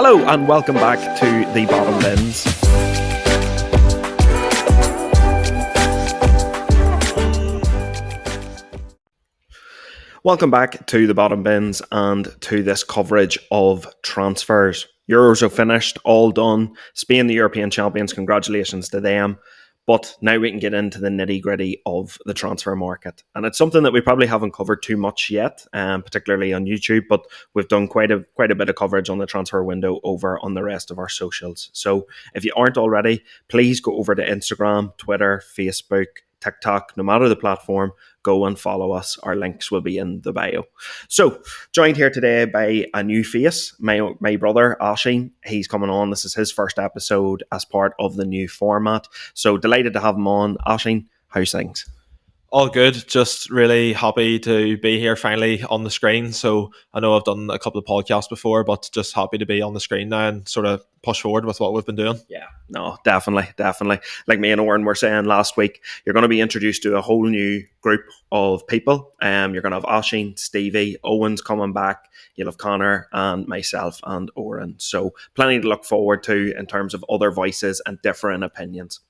Hello and welcome back to the Bottom Bins. Welcome back to the Bottom Bins and to this coverage of transfers. Euros are finished, all done. Spain, the European champions, congratulations to them. But now we can get into the nitty-gritty of the transfer market. And it's something that we probably haven't covered too much yet, particularly on YouTube, but we've done quite a bit of coverage on the transfer window over on the rest of our socials. So if you aren't already, please go over to Instagram, Twitter, Facebook, TikTok, no matter the platform, go and follow us. Our links will be in the bio. So, joined here today by a new face, my brother, Oisín. He's coming on. This is his first episode as part of the new format. So, delighted to have him on. Oisín, how's things? All good. Just really happy to be here finally on the screen. So I know I've done a couple of podcasts before, but just happy to be on the screen now and sort of push forward with what we've been doing. Yeah, no, definitely. Like me and Oran were saying last week, you're going to be introduced to a whole new group of people. You're going to have Oisín, Stevie, Owen's coming back. You'll have Connor and myself and Oran. So plenty to look forward to in terms of other voices and different opinions.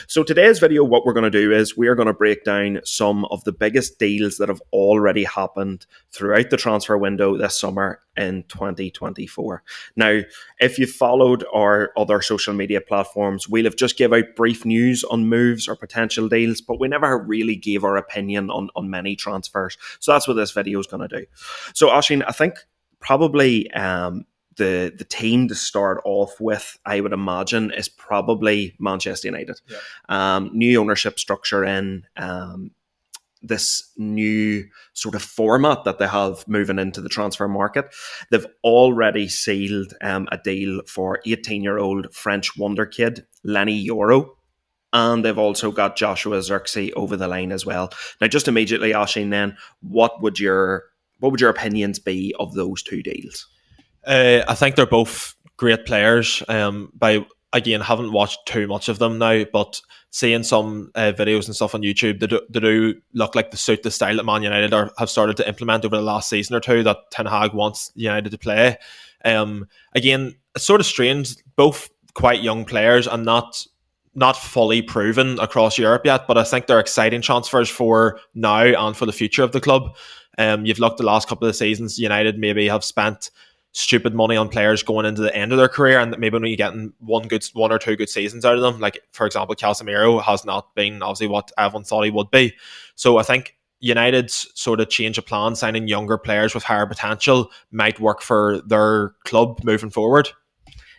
So today's video, what we're going to do is we are going to break down some of the biggest deals that have already happened throughout the transfer window this summer in 2024. Now, if you've followed our other social media platforms, we'll have just give out brief news on moves or potential deals, but we never really gave our opinion on many transfers. So that's what this video is going to do. So Oisín, I think probably the team to start off with, I would imagine, is probably Manchester United. Yeah. New ownership structure in this new sort of format that they have moving into the transfer market. They've already sealed a deal for 18-year-old French wonder kid, Lenny Yoro. And they've also got Joshua Zirkzee over the line as well. Now, just immediately, Oisín, then, what would your opinions be of those two deals? I think they're both great players. Again, haven't watched too much of them now, but seeing some videos and stuff on YouTube, they do look like they suit the style that Man United have started to implement over the last season or two that Ten Hag wants United to play. Again, it's sort of strange. Both quite young players and not fully proven across Europe yet, but I think they're exciting transfers for now and for the future of the club. You've looked the last couple of seasons, United maybe have spent stupid money on players going into the end of their career and maybe only getting one or two good seasons out of them. Like, for example, Casemiro has not been obviously what everyone thought he would be. So I think United's sort of change of plan, signing younger players with higher potential, might work for their club moving forward.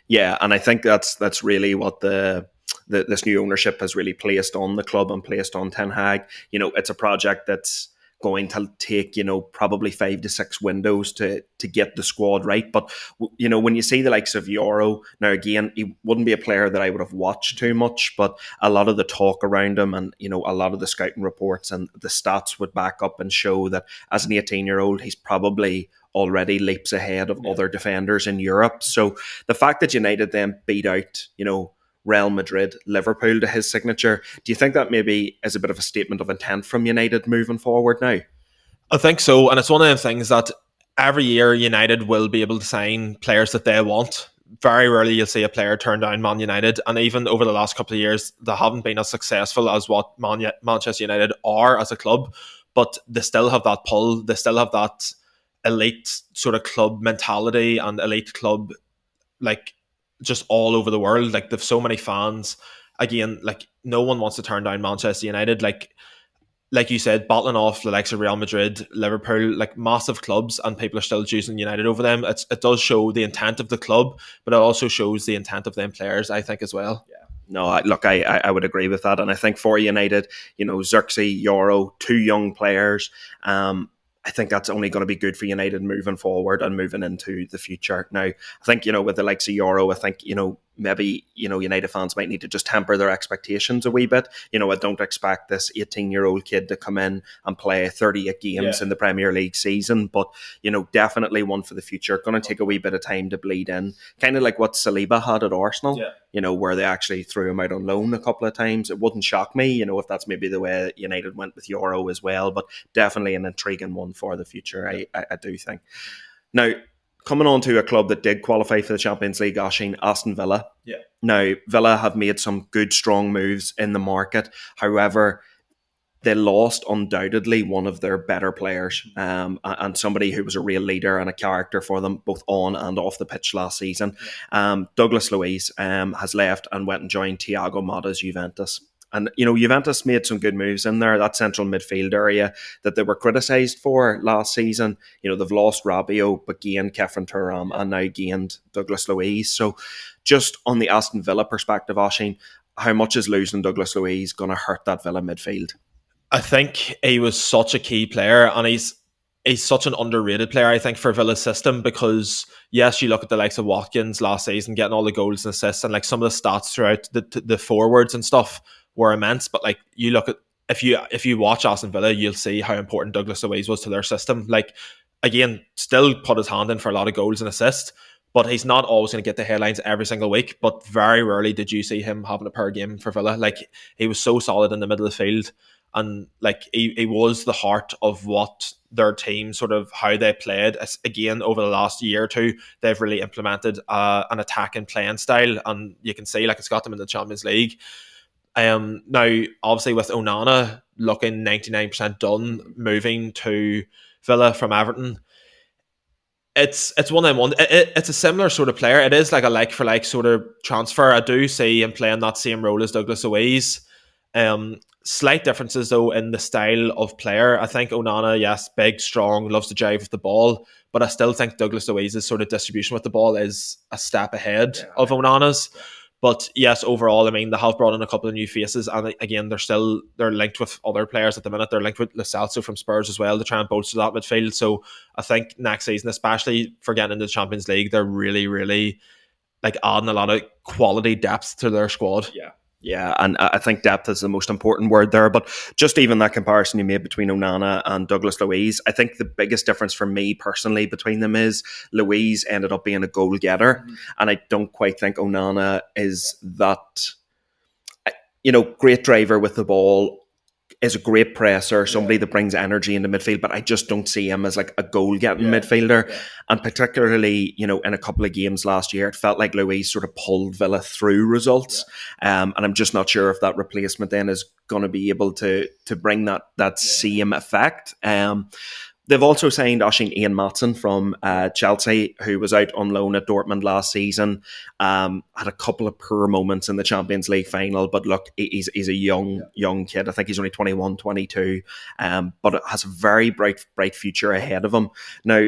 Yeah, and I think that's really what this new ownership has really placed on the club and placed on Ten Hag. You know, it's a project that's going to take, probably 5 to 6 windows to get the squad right. But, when you see the likes of Yoro, now again, he wouldn't be a player that I would have watched too much, but a lot of the talk around him and, a lot of the scouting reports and the stats would back up and show that as an 18-year-old, he's probably already leaps ahead of other defenders in Europe. So the fact that United then beat out, Real Madrid, Liverpool to his signature, do you think that maybe is a bit of a statement of intent from United moving forward now? I think so, and it's one of the things that every year United will be able to sign players that they want. Very rarely you'll see a player turn down Man United, and even over the last couple of years, they haven't been as successful as what Manchester United are as a club, but they still have that pull, they still have that elite sort of club mentality and elite club, like, just all over the world. Like, they've so many fans. Again, like, no one wants to turn down Manchester United. Like you said, battling off the likes of Real Madrid, Liverpool, like massive clubs, and people are still choosing United over them. It does show the intent of the club, but it also shows the intent of them players, I think, as well. Yeah. No, I would agree with that. And I think for United, Zirkzee, Yoro, 2 young players, I think that's only going to be good for United moving forward and moving into the future. Now, I think, with the likes of Euro, I think, maybe, United fans might need to just temper their expectations a wee bit. I don't expect this 18-year-old kid to come in and play 38 games in the Premier League season, but, definitely one for the future. Going to take a wee bit of time to bleed in. Kind of like what Saliba had at Arsenal, where they actually threw him out on loan a couple of times. It wouldn't shock me, if that's maybe the way United went with Euro as well, but definitely an intriguing one for the future, I do think. Now, coming on to a club that did qualify for the Champions League, Aston Villa. Yeah. Now, Villa have made some good, strong moves in the market. However, they lost undoubtedly one of their better players, and somebody who was a real leader and a character for them both on and off the pitch last season. Douglas Luiz has left and went and joined Thiago Motta's Juventus. And, Juventus made some good moves in there, that central midfield area that they were criticised for last season. They've lost Rabiot, but gained Kefren Turam and now gained Douglas Luiz. So just on the Aston Villa perspective, Oisín, how much is losing Douglas Luiz going to hurt that Villa midfield? I think he was such a key player, and he's such an underrated player, I think, for Villa's system, because yes, you look at the likes of Watkins last season getting all the goals and assists, and like some of the stats throughout the forwards and stuff were immense. But like you look at if you watch Aston Villa, you'll see how important Douglas Luiz was to their system. Like again, still put his hand in for a lot of goals and assists, but he's not always going to get the headlines every single week. But very rarely did you see him having a per game for Villa. Like he was so solid in the middle of the field. And like he was the heart of what their team, sort of how they played. Again, over the last year or two, they've really implemented an attacking playing style, and you can see like it's got them in the Champions League. Now, obviously, with Onana looking 99% done, moving to Villa from Everton, it's one of them one. It's a similar sort of player. It is like a like for like sort of transfer. I do see him playing that same role as Douglas Luiz. Slight differences though in the style of player. I think Onana, yes, big, strong, loves to jive with the ball, but I still think Douglas Luiz's sort of distribution with the ball is a step ahead of Onana's. But yes, overall, I mean, they have brought in a couple of new faces, and again, they're linked with other players at the minute. They're linked with Lo Celso from Spurs as well to try and bolster that midfield. So I think next season, especially for getting into the Champions League, they're really, really like adding a lot of quality depth to their squad. Yeah, and I think depth is the most important word there. But just even that comparison you made between Onana and Douglas Luiz, I think the biggest difference for me personally between them is Luiz ended up being a goal getter. And I don't quite think Onana is that, great driver with the ball, is a great presser, somebody that brings energy into midfield, but I just don't see him as like a goal-getting midfielder. And particularly, in a couple of games last year, it felt like Luiz sort of pulled Villa through results. And I'm just not sure if that replacement then is going to be able to bring that same effect. They've also signed Ian Maatsen from Chelsea, who was out on loan at Dortmund last season. Had a couple of poor moments in the Champions League final, but look, he's a young kid. I think he's only 21, 22, but has a very bright future ahead of him. Now,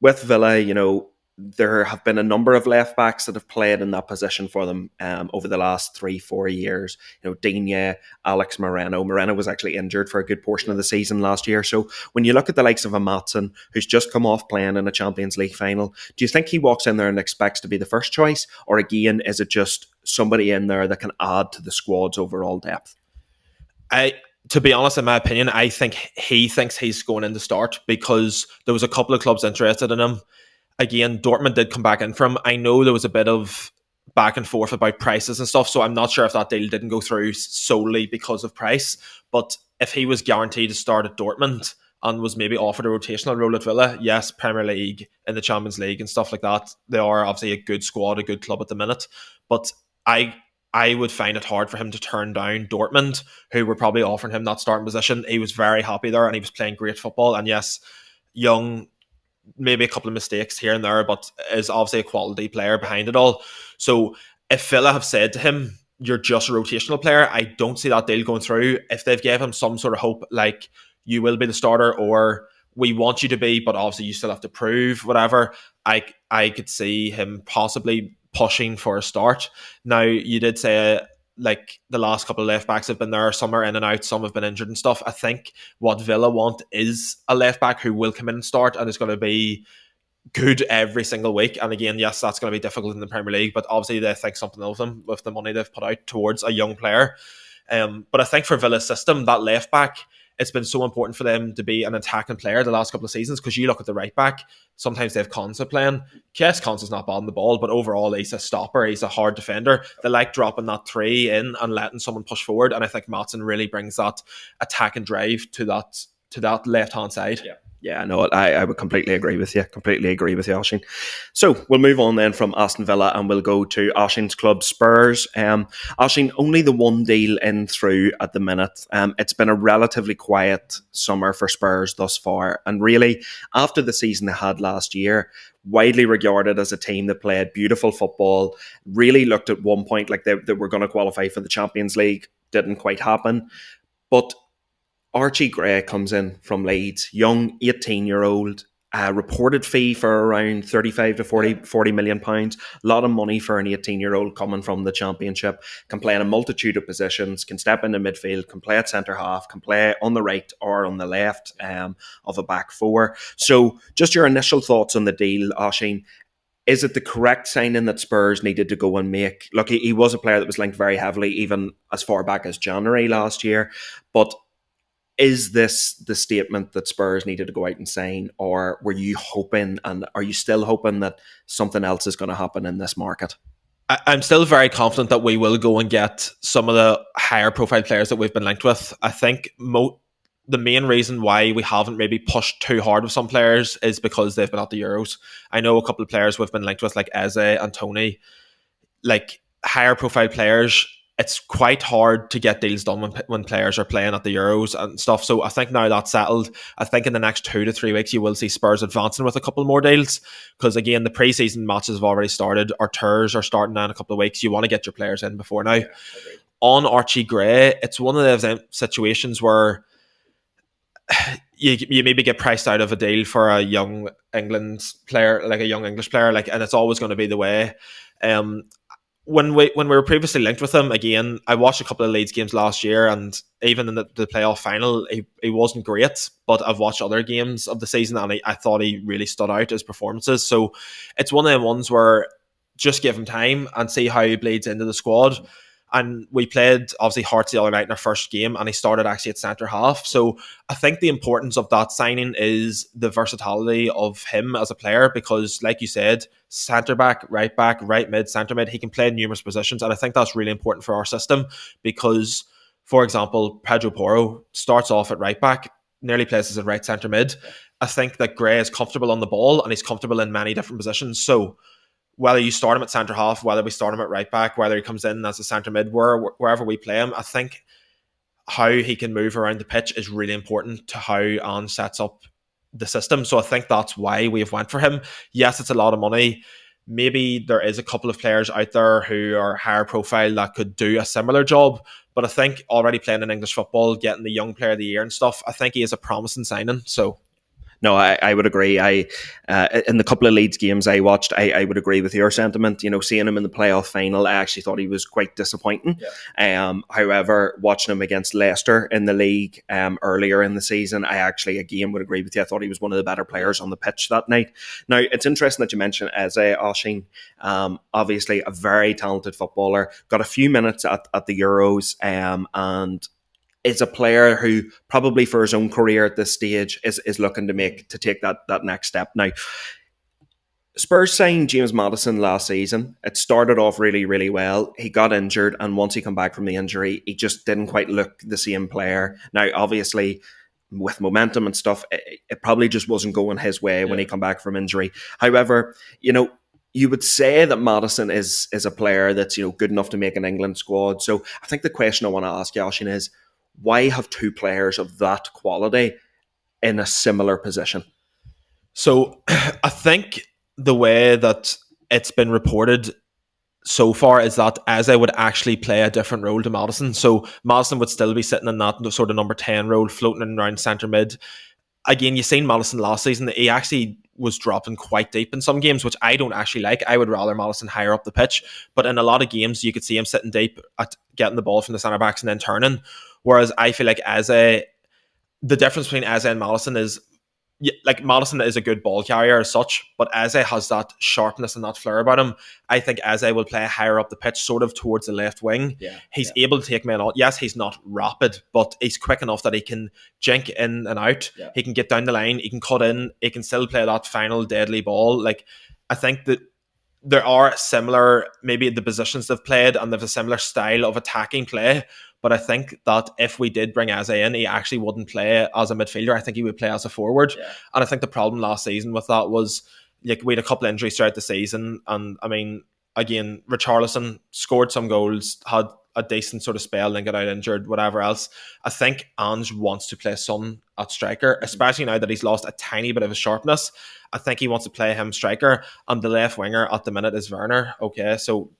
with Villa, there have been a number of left backs that have played in that position for them over the last 3-4 years. Digne, Alex Moreno. Moreno was actually injured for a good portion of the season last year. So when you look at the likes of a Maatsen, who's just come off playing in a Champions League final, do you think he walks in there and expects to be the first choice? Or again, is it just somebody in there that can add to the squad's overall depth? To be honest, in my opinion, I think he thinks he's going in to start because there was a couple of clubs interested in him. Again, Dortmund did come back in for him. I know there was a bit of back and forth about prices and stuff, so I'm not sure if that deal didn't go through solely because of price. But if he was guaranteed to start at Dortmund and was maybe offered a rotational role at Villa, yes, Premier League, in the Champions League and stuff like that, they are obviously a good squad, a good club at the minute. But I would find it hard for him to turn down Dortmund, who were probably offering him that starting position. He was very happy there and he was playing great football. And yes, young, maybe a couple of mistakes here and there, but is obviously a quality player behind it all. So if Villa have said to him, you're just a rotational player, I don't see that deal going through. If they've gave him some sort of hope, like you will be the starter or we want you to be, but obviously you still have to prove whatever, I could see him possibly pushing for a start. Now, you did say like the last couple of left backs have been there, some are in and out, some have been injured and stuff. I think what Villa want is a left back who will come in and start and is going to be good every single week. And again, yes, that's going to be difficult in the Premier League, but obviously they think something of them with the money they've put out towards a young player. But I think for Villa's system, that left back, it's been so important for them to be an attacking player the last couple of seasons, because you look at the right back, sometimes they have Konsa playing. Yes, Konsa's not bad on the ball, but overall he's a stopper, he's a hard defender. They like dropping that 3 in and letting someone push forward, and I think Maatsen really brings that attacking drive to that left-hand side. Yeah, no, I would completely agree with you. Completely agree with you, Oshin. So we'll move on then from Aston Villa and we'll go to Oshin's club, Spurs. Oshin, only the one deal in through at the minute. It's been a relatively quiet summer for Spurs thus far. And really, after the season they had last year, widely regarded as a team that played beautiful football, really looked at one point like they were going to qualify for the Champions League. Didn't quite happen. But Archie Gray comes in from Leeds, young 18-year-old, reported fee for around 35 to 40 million pounds. A lot of money for an 18-year-old coming from the Championship. Can play in a multitude of positions, can step into midfield, can play at centre half, can play on the right or on the left of a back four. So just your initial thoughts on the deal, Oshin. Is it the correct signing that Spurs needed to go and make? Look, he was a player that was linked very heavily even as far back as January last year, but is this the statement that Spurs needed to go out and sign, or were you hoping, and are you still hoping that something else is going to happen in this market? I'm still very confident that we will go and get some of the higher profile players that we've been linked with. I think the main reason why we haven't maybe pushed too hard with some players is because they've been at the Euros. I know a couple of players we've been linked with, like Eze and Tony, like higher profile players. It's quite hard to get deals done when players are playing at the Euros and stuff. So I think now that's settled. I think in the next 2 to 3 weeks, you will see Spurs advancing with a couple more deals. Because again, the pre-season matches have already started. Our tours are starting now in a couple of weeks. You want to get your players in before now. On Archie Gray, it's one of those situations where you maybe get priced out of a deal for a young England player, like a young English player, like, and it's always going to be the way. When we were previously linked with him, again, I watched a couple of Leeds games last year, and even in the playoff final, he wasn't great. But I've watched other games of the season, and I thought he really stood out his performances. So it's one of them ones where just give him time and see how he bleeds into the squad. And we played obviously Hearts the other night in our first game, and he started actually at centre half. So I think the importance of that signing is the versatility of him as a player, because, like you said, centre back, right mid, centre mid, he can play in numerous positions, and I think that's really important for our system because, for example, Pedro Porro starts off at right back, nearly plays as a right centre mid. I think that Gray is comfortable on the ball and he's comfortable in many different positions. So whether you start him at centre half, whether we start him at right back, whether he comes in as a centre mid, wherever we play him, I think how he can move around the pitch is really important to how Anne sets up the system. So I think that's why we've went for him. Yes, it's a lot of money. Maybe there is a couple of players out there who are higher profile that could do a similar job, but I think already playing in English football, getting the young player of the year and stuff, I think he is a promising signing. So No, I would agree. In the couple of Leeds games I watched, I would agree with your sentiment. You know, seeing him in the playoff final, I actually thought he was quite disappointing. Yeah. However, watching him against Leicester in the league earlier in the season, I actually again would agree with you. I thought he was one of the better players on the pitch that night. Now, it's interesting that you mentioned Eze Oshin. Obviously, a very talented footballer. Got a few minutes at the Euros, and is a player who probably for his own career at this stage is looking to take that next step. Now, Spurs signed James Maddison last season. It started off really, really well. He got injured, and once he came back from the injury, he just didn't quite look the same player. Now, obviously, with momentum and stuff, it probably just wasn't going his way when he came back from injury. However, you know, you would say that Maddison is a player that's, you know, good enough to make an England squad. So I think the question I want to ask you, Oshin, is why have two players of that quality in a similar position? So I think the way that it's been reported so far is that Eze would actually play a different role to Maddison. So Maddison would still be sitting in that sort of number 10 role, floating around centre mid. Again, you've seen Maddison last season. He actually was dropping quite deep in some games, which I don't actually like. I would rather Maddison higher up the pitch. But in a lot of games, you could see him sitting deep at getting the ball from the centre backs and then turning. Whereas I feel like Eze, the difference between Eze and Maddison is, like, Maddison is a good ball carrier as such, but Eze has that sharpness and that flair about him. I think Eze will play higher up the pitch, sort of towards the left wing. He's able to take men on. Yes, he's not rapid, but he's quick enough that he can jink in and out. He can get down the line. He can cut in. He can still play that final deadly ball. Like, I think that there are similar, maybe the positions they've played, and they've a similar style of attacking play, But I think that if we did bring Eze in, he actually wouldn't play as a midfielder. I think he would play as a forward. Yeah. And I think the problem last season with that was, like, we had a couple of injuries throughout the season. And I mean, again, Richarlison scored some goals, had a decent sort of spell, then got out injured, whatever else. I think Ange wants to play Son at striker, especially now that he's lost a tiny bit of his sharpness. I think he wants to play him striker, and the left winger at the minute is Werner. Okay, so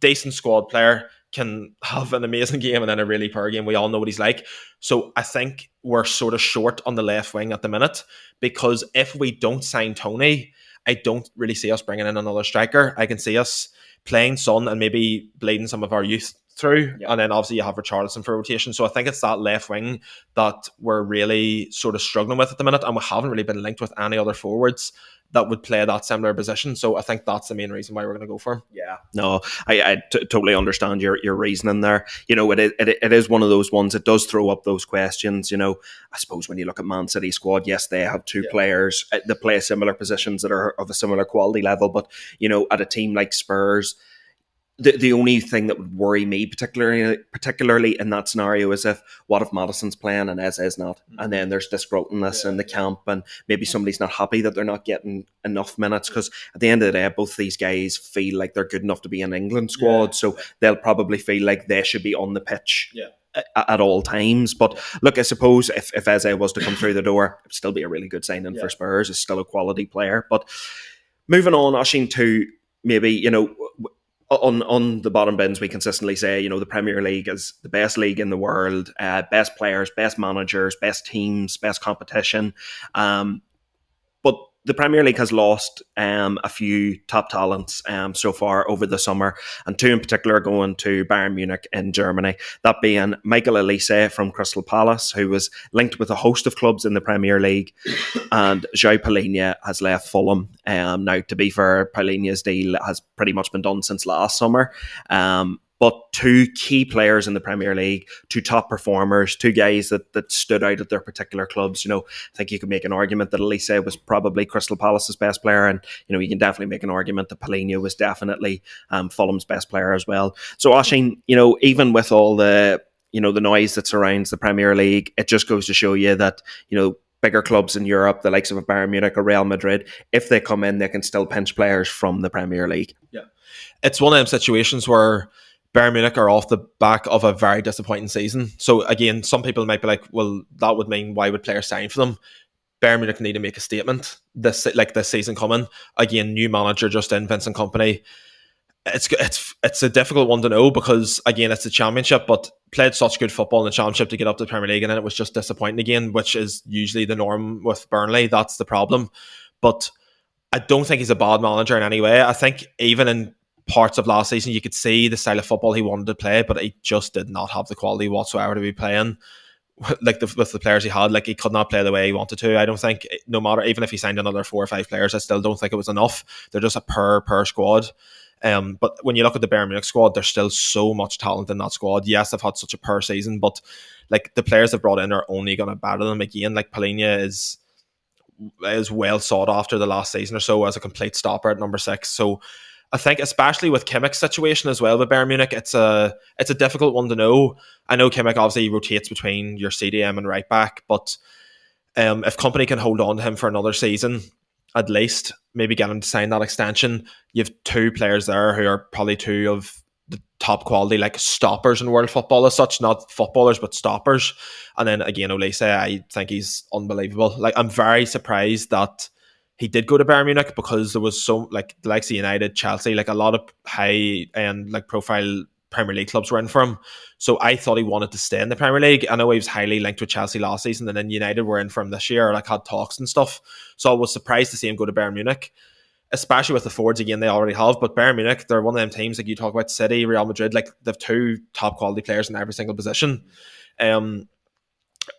decent squad player, can have an amazing game and then a really poor game. We all know what he's like. So I think we're sort of short on the left wing at the minute, because if we don't sign Tony, I don't really see us bringing in another striker. I can see us playing Son and maybe bleeding some of our youth through. Yeah. And then obviously you have Richarlison for rotation. So I think it's that left wing that we're really sort of struggling with at the minute. And we haven't really been linked with any other forwards that would play that similar position. So I think that's the main reason why we're going to go for him. Yeah, no, I totally understand your reasoning there. You know, it is one of those ones that does throw up those questions. You know, I suppose when you look at Man City squad, yes, they have two players that play similar positions that are of a similar quality level. But, you know, at a team like Spurs, the only thing that would worry me particularly in that scenario is what if Madison's playing and Eze is not, and then there's disgruntledness in the camp, and maybe somebody's not happy that they're not getting enough minutes, because at the end of the day, both these guys feel like they're good enough to be in England squad, so they'll probably feel like they should be on the pitch at all times. But look, I suppose if Eze was to come through the door, it'd still be a really good signing for Spurs. It's still a quality player. But moving on, Oisín, to maybe, you know, on the bottom bins, we consistently say, you know, the Premier League is the best league in the world, best players, best managers, best teams, best competition. But the Premier League has lost a few top talents so far over the summer, and two in particular going to Bayern Munich in Germany. That being Michael Olise from Crystal Palace, who was linked with a host of clubs in the Premier League, and João Palhinha has left Fulham. Now, to be fair, Palhinha's deal has pretty much been done since last summer. But two key players in the Premier League, two top performers, two guys that stood out at their particular clubs. You know, I think you could make an argument that Olise was probably Crystal Palace's best player, and, you know, you can definitely make an argument that Palhinha was definitely Fulham's best player as well. So, Oisín, you know, even with all the, you know, the noise that surrounds the Premier League, it just goes to show you that, you know, bigger clubs in Europe, the likes of Bayern Munich or Real Madrid, if they come in, they can still pinch players from the Premier League. Yeah, it's one of them situations where Bayern Munich are off the back of a very disappointing season. So again, some people might be like, well, that would mean why would players sign for them? Bayern Munich need to make a statement this season coming. Again, new manager just in, Vincent Kompany. It's a difficult one to know, because again, it's a championship, but played such good football in the championship to get up to the Premier League, and then it was just disappointing again, which is usually the norm with Burnley. That's the problem. But I don't think he's a bad manager in any way. I think even in parts of last season, you could see the style of football he wanted to play, but he just did not have the quality whatsoever to be playing. Like with the players he had, like, he could not play the way he wanted to. I don't think, no matter, even if he signed another 4 or 5 players, I still don't think it was enough. They're just a per squad. But when you look at the Bayern Munich squad, there's still so much talent in that squad. Yes, they've had such a poor season, but like, the players they've brought in are only going to better them again. Like, Palhinha is well sought after the last season or so as a complete stopper at number 6. So I think, especially with Kimmich's situation as well with Bayern Munich, it's a difficult one to know. I know Kimmich obviously rotates between your CDM and right back, but if Kompany can hold on to him for another season, at least, maybe get him to sign that extension, you have two players there who are probably two of the top quality, like, stoppers in world football as such, not footballers, but stoppers. And then again, Olise, I think he's unbelievable. Like, I'm very surprised that he did go to Bayern Munich, because there was so, like, the likes of United, Chelsea, like, a lot of high end, like, profile Premier League clubs were in for him. So I thought he wanted to stay in the Premier League. I know he was highly linked with Chelsea last season, and then United were in for him this year, like, had talks and stuff. So I was surprised to see him go to Bayern Munich, especially with the forwards again they already have. But Bayern Munich, they're one of them teams, like you talk about City, Real Madrid, like, they've two top quality players in every single position.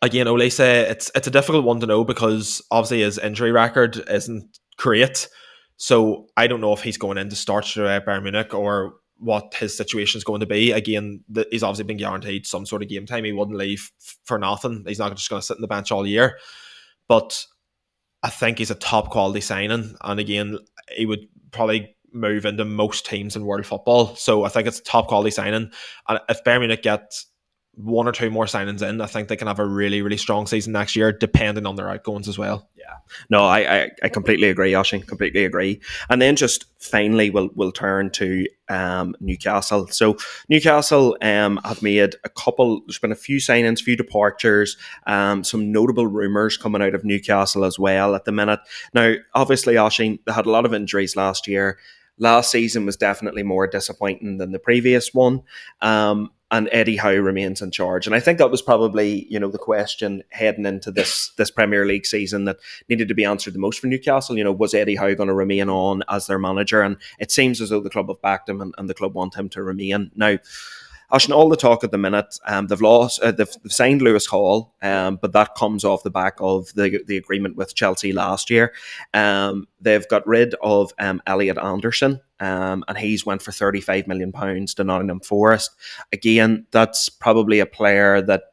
Again, Olise, it's a difficult one to know, because obviously his injury record isn't great. So I don't know if he's going in to start at Bayern Munich or what his situation is going to be. Again, he's obviously been guaranteed some sort of game time. He wouldn't leave for nothing. He's not just going to sit on the bench all year. But I think he's a top quality signing. And again, he would probably move into most teams in world football. So I think it's a top quality signing. And if Bayern Munich get one or two more signings in, I think they can have a really, really strong season next year, depending on their outgoings as well. Yeah, no, I completely agree, Oshin. Completely agree. And then just finally, we'll turn to Newcastle. So Newcastle have made a couple. There's been a few signings, few departures, some notable rumours coming out of Newcastle as well at the minute. Now, obviously, Oshin, they had a lot of injuries last year. Last season was definitely more disappointing than the previous one. And Eddie Howe remains in charge. And I think that was probably, the question heading into this Premier League season that needed to be answered the most for Newcastle. Was Eddie Howe going to remain on as their manager? And it seems as though the club have backed him and the club want him to remain. Now, Ashton, all the talk at the minute, they've signed Lewis Hall, but that comes off the back of the agreement with Chelsea last year. They've got rid of Elliot Anderson, and he's went for £35 million to Nottingham Forest. Again, that's probably a player that,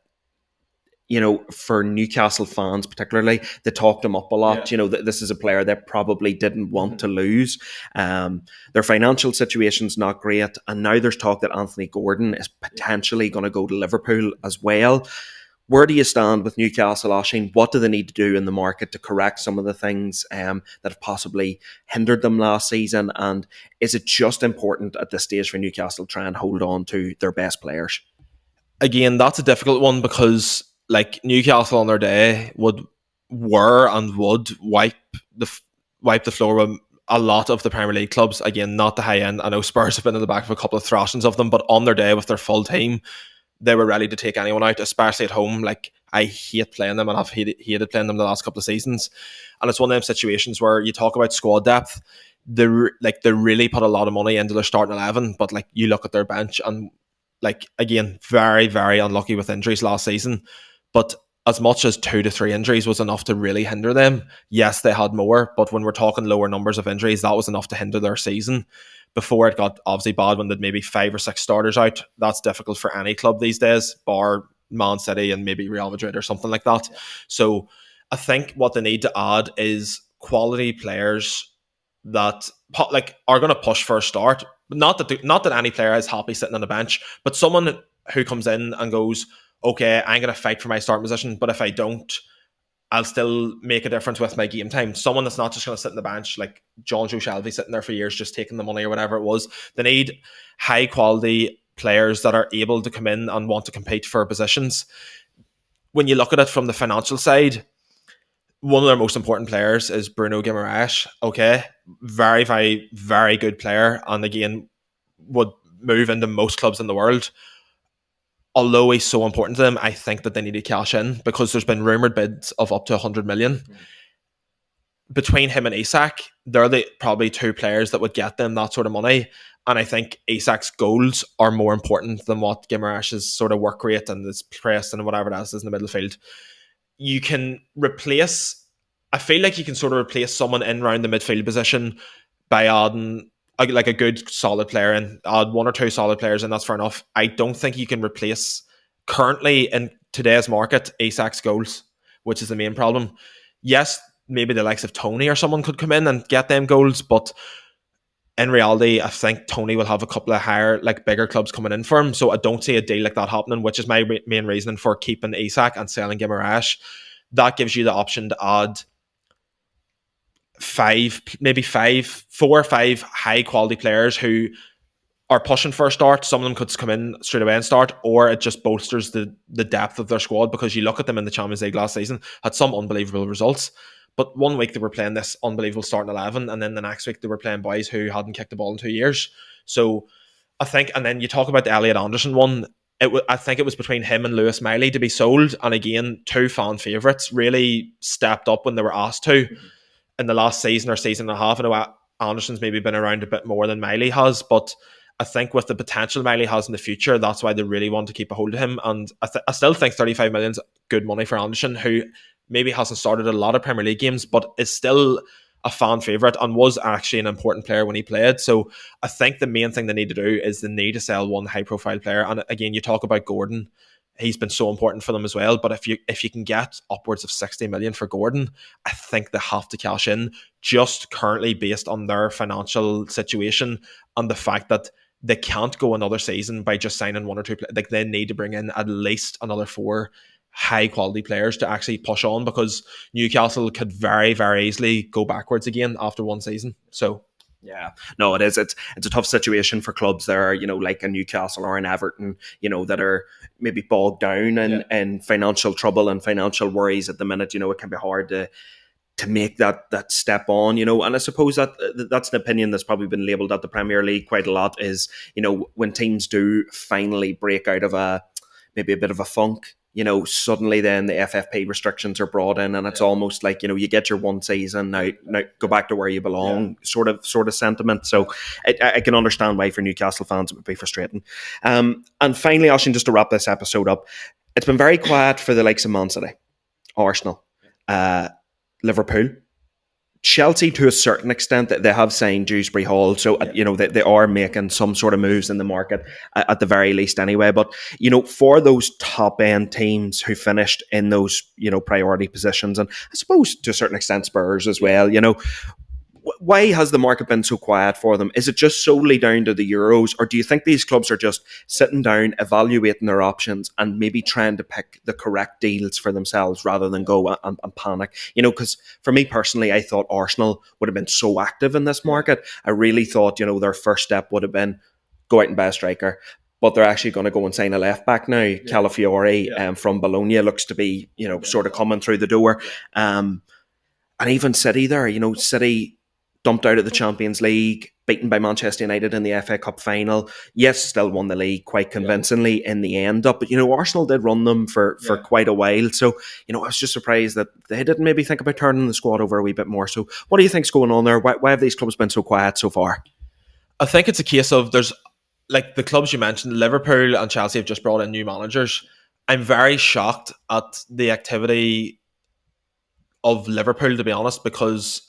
for Newcastle fans particularly, they talked him up a lot. Yeah. This is a player they probably didn't want to lose. Their financial situation's not great, and now there's talk that Anthony Gordon is potentially going to go to Liverpool as well. Where do you stand with Newcastle, Oshin? What do they need to do in the market to correct some of the things that have possibly hindered them last season? And is it just important at this stage for Newcastle to try and hold on to their best players? Again, that's a difficult one because Newcastle on their day would wipe the floor with a lot of the Premier League clubs. Again, not the high end. I know Spurs have been in the back of a couple of thrashings of them, but on their day with their full team, they were ready to take anyone out, especially at home. I hate playing them, and I've hated playing them the last couple of seasons. And it's one of them situations where you talk about squad depth. They really put a lot of money into their starting 11, but you look at their bench and again, very, very unlucky with injuries last season. But as much as 2 to 3 injuries was enough to really hinder them, yes, they had more, but when we're talking lower numbers of injuries, that was enough to hinder their season. Before it got obviously bad when they'd maybe 5 or 6 starters out. That's difficult for any club these days, bar Man City and maybe Real Madrid or something like that. Yeah. So I think what they need to add is quality players that are going to push for a start. Not that any player is happy sitting on the bench, but someone who comes in and goes, okay, I'm going to fight for my starting position, but if I don't, I'll still make a difference with my game time. Someone that's not just going to sit on the bench like John Joe Shelby sitting there for years just taking the money or whatever it was. They need high quality players that are able to come in and want to compete for positions. When you look at it from the financial side, one of their most important players is Bruno Guimaraes. Okay, very, very, very good player, and again, would move into most clubs in the world. Although he's so important to them, I think that they need to cash in because there's been rumoured bids of up to 100 million. Between him and Isak, they're the probably 2 players that would get them that sort of money. And I think Isak's goals are more important than what Guimaraes' sort of work rate and his press and whatever else is in the middle field. You can replace, I feel like you can sort of replace someone in around the midfield position by adding a good solid player and add 1 or 2 solid players, and that's fair enough. I don't think you can replace currently in today's market Isak's goals, which is the main problem. Yes, maybe the likes of Tony or someone could come in and get them goals, but in reality, I think Tony will have a couple of higher, bigger clubs coming in for him. So I don't see a deal like that happening, which is my main reason for keeping Isak and selling Guimaraes. That gives you the option to add 4 or 5 high quality players who are pushing for a start. Some of them could come in straight away and start, or it just bolsters the depth of their squad because you look at them in the Champions League last season, had some unbelievable results. But one week they were playing this unbelievable starting 11, and then the next week they were playing boys who hadn't kicked the ball in 2 years. So I think, and then you talk about the Elliot Anderson one, I think it was between him and Lewis Miley to be sold. And again, 2 fan favourites really stepped up when they were asked to in the last season or season and a half. I know Anderson's maybe been around a bit more than Miley has, but I think with the potential Miley has in the future, that's why they really want to keep a hold of him. And I still think 35 million is good money for Anderson, who maybe hasn't started a lot of Premier League games, but is still a fan favourite and was actually an important player when he played. So I think the main thing they need to do is they need to sell one high profile player. And again, you talk about Gordon. He's been so important for them as well. But if you can get upwards of 60 million for Gordon, I think they have to cash in, just currently based on their financial situation and the fact that they can't go another season by just signing one or two. Like they need to bring in at least another 4 high quality players to actually push on, because Newcastle could very, very easily go backwards again after one season. So yeah, no, it is. It's a tough situation for clubs there, like a Newcastle or an Everton, that are maybe bogged down in financial trouble and financial worries at the minute. It can be hard to make that step on, and I suppose that's an opinion that's probably been labelled at the Premier League quite a lot, is, when teams do finally break out of maybe a bit of a funk, suddenly then the FFP restrictions are brought in, and it's almost like, you get your one season, now go back to where you belong, sort of sentiment. So I can understand why for Newcastle fans it would be frustrating. And finally, Oisín, just to wrap this episode up, it's been very quiet for the likes of Man City, Arsenal, Liverpool, Chelsea to a certain extent. That they have signed Dewsbury Hall, so they are making some sort of moves in the market at the very least anyway. But for those top end teams who finished in those priority positions, and I suppose to a certain extent Spurs as well, why has the market been so quiet for them? Is it just solely down to the Euros, or do you think these clubs are just sitting down, evaluating their options, and maybe trying to pick the correct deals for themselves rather than go and panic? Because for me personally, I thought Arsenal would have been so active in this market. I really thought, their first step would have been go out and buy a striker. But they're actually going to go and sign a left back now. Calafiori from Bologna looks to be, sort of coming through the door. And even City there, City dumped out of the Champions League, beaten by Manchester United in the FA Cup final. Yes, still won the league quite convincingly in the end up. But, Arsenal did run them for quite a while. So, I was just surprised that they didn't maybe think about turning the squad over a wee bit more. So what do you think's going on there? Why have these clubs been so quiet so far? I think it's a case of there's, like the clubs you mentioned, Liverpool and Chelsea have just brought in new managers. I'm very shocked at the activity of Liverpool, to be honest, because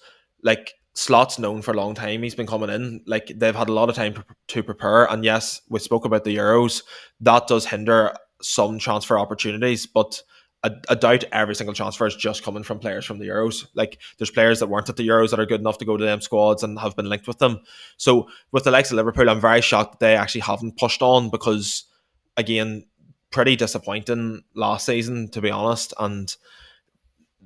like Slot's known for a long time. He's been coming in. Like they've had a lot of time to prepare. And yes, we spoke about the Euros. That does hinder some transfer opportunities, but I doubt every single transfer is just coming from players from the Euros. Like there's players that weren't at the Euros that are good enough to go to them squads and have been linked with them. So with the likes of Liverpool, I'm very shocked that they actually haven't pushed on, because again, pretty disappointing last season, to be honest. And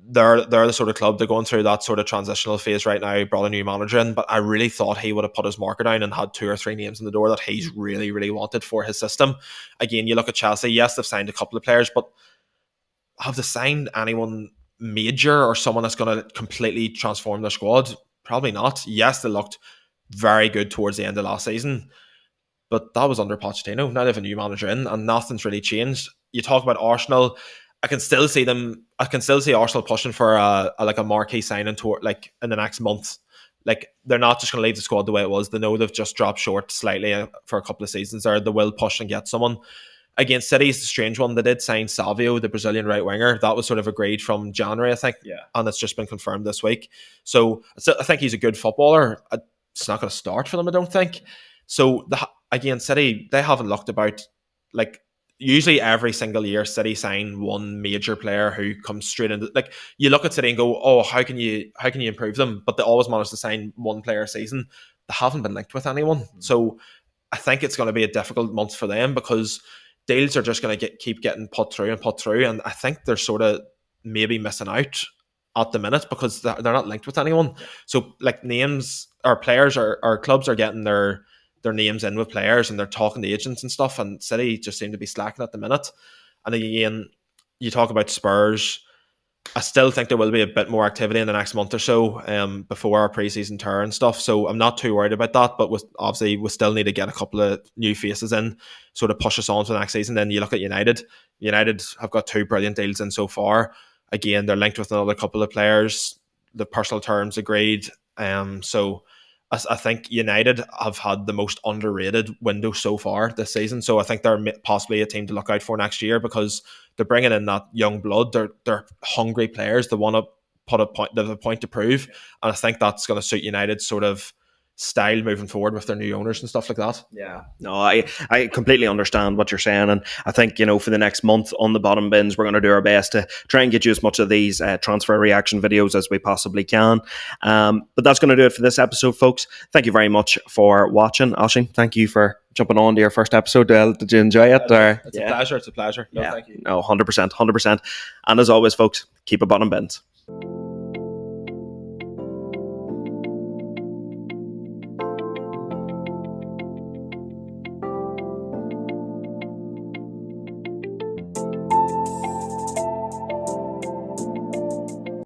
they're the sort of club, they're going through that sort of transitional phase right now. Brought a new manager in, but I really thought he would have put his marker down and had 2 or 3 names in the door that he's really, really wanted for his system. Again, you look at Chelsea, yes, they've signed a couple of players, but have they signed anyone major or someone that's going to completely transform their squad? Probably not. Yes, they looked very good towards the end of last season, but that was under Pochettino. Now they have a new manager in, and nothing's really changed. You talk about Arsenal, I can still see Arsenal pushing for a marquee signing toward, like, in the next month. Like they're not just going to leave the squad the way it was. They know they've just dropped short slightly for a couple of seasons there. They will push and get someone. Against City is the strange one. They did sign Savio, the Brazilian right winger. That was sort of agreed from January, I think. Yeah. And it's just been confirmed this week. So I think he's a good footballer. It's not going to start for them, I don't think. So again, City, they haven't looked about, like, usually every single year City sign one major player who comes straight into, like, you look at City and go, oh, how can you improve them? But they always manage to sign one player a season. They haven't been linked with anyone. So I think it's going to be a difficult month for them, because deals are just going to keep getting put through, and I think they're sort of maybe missing out at the minute because they're not linked with anyone. So like names or players or clubs are getting their names in with players, and they're talking to agents and stuff, and City just seem to be slacking at the minute. And again, you talk about Spurs, I still think there will be a bit more activity in the next month or so before our pre-season tour and stuff. So I'm not too worried about that, but obviously we still need to get a couple of new faces in, sort of push us on for the next season. Then you look at United. United have got 2 brilliant deals in so far. Again, they're linked with another couple of players. The personal terms agreed. So I think United have had the most underrated window so far this season. So I think they're possibly a team to look out for next year, because they're bringing in that young blood. They're hungry players. They want to put a point. They have a point to prove, and I think that's going to suit United's sort of style moving forward with their new owners and stuff like that. Yeah, no, I completely understand what you're saying, and I think, for the next month on the bottom bins, we're going to do our best to try and get you as much of these transfer reaction videos as we possibly can. But that's going to do it for this episode, folks. Thank you very much for watching. Aisling, thank you for jumping on to your first episode. Did you enjoy it? It's a pleasure. It's a pleasure. No, thank you. No, 100%. And as always, folks, keep it bottom bins.